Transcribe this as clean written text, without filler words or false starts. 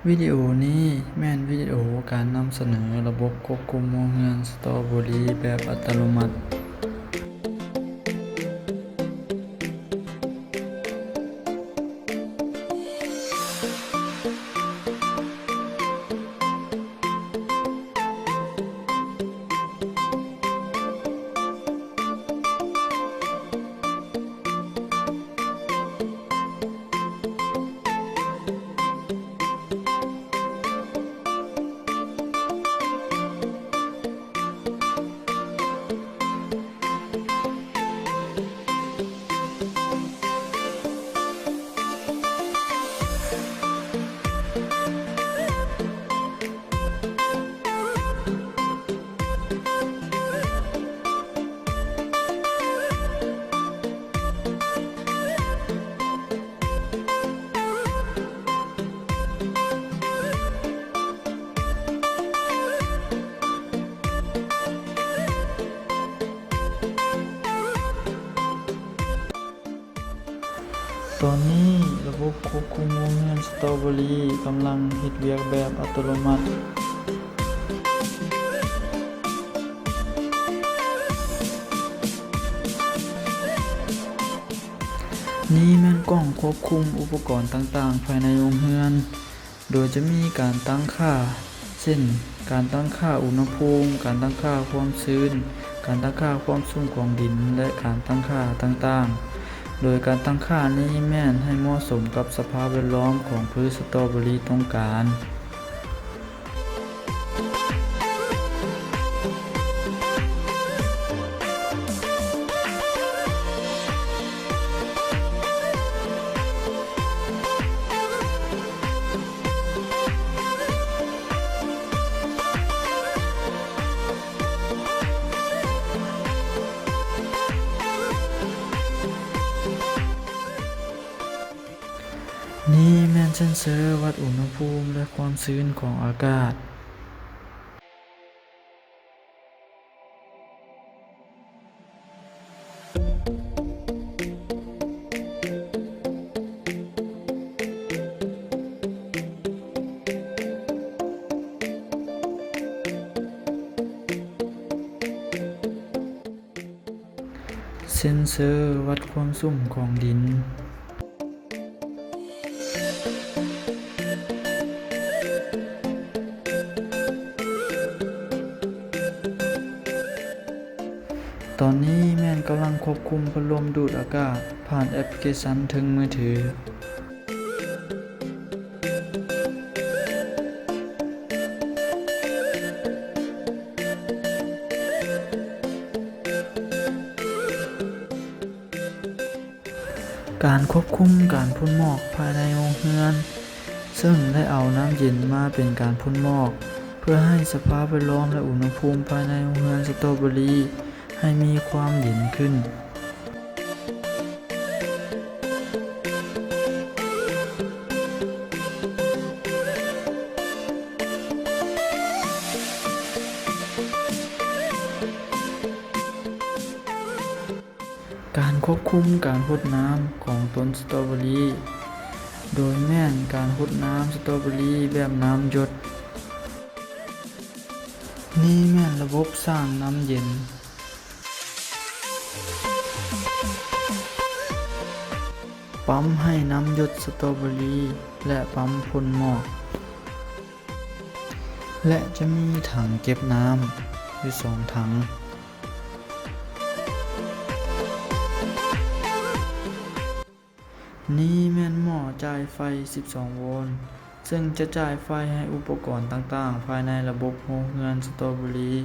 วิดีโอนี้แม่นวิดีโอการนำเสนอระบบควบคุมโรงเรือนสตรอเบอรี่แบบอัตโนมัติตอนนี้ระบบควบคุมโรงเรือนสตรอเบอรี่กำลังเฮ็ดเวียกแบบอัตโนมัตินี่แม่นกล้องควบคุมอุปกรณ์ต่างๆภายในโรงเรือน โดยจะมีการตั้งค่า เช่น การตั้งค่าอุณหภูมิ การตั้งค่าความชื้น การตั้งค่าความสูงของดิน และการตั้งค่าต่างๆ โดยการตั้งค่านี้แม่นให้เหมาะสมกับสภาพแวดล้อมของพืชสตรอเบอรี่ต้องการนี่แม่นเซ็นเซอร์วัดอุณหภูมิและความชื้นของอากาศเซ็นเซอร์วัดความสุ่มของดินตอนนี้แม่นกำลังควบคุมพัดลมดูดอากาศผ่านแอปพลิเคชันถึงมือถือการควบคุมการพ่นหมอกภายในโรงเรือน ซึ่งได้เอาน้ำเย็นมาเป็นการพ่นหมอกเพื่อให้สภาพแวดล้อมและอุณหภูมิภายในโรงเรือนสตรอเบอรี่ให้มีความเย็นขึ้นการควบคุมการรดน้ำของต้นสตรอเบอรี่โดยแม่นการรดน้ำสตรอเบอรี่แบบน้ำหยดนี่แม่นระบบสร้างน้ำเย็นปั๊มให้น้ำหยดสตรอเบอรี่และปั๊มพ่นหมอกและจะมีถังเก็บน้ำอยู่2 ถังนี่แม่นหม้อจ่ายไฟ12 โวลต์ซึ่งจะจ่ายไฟให้อุปกรณ์ต่างๆภายในระบบโรงเรือนสตรอเบอรี่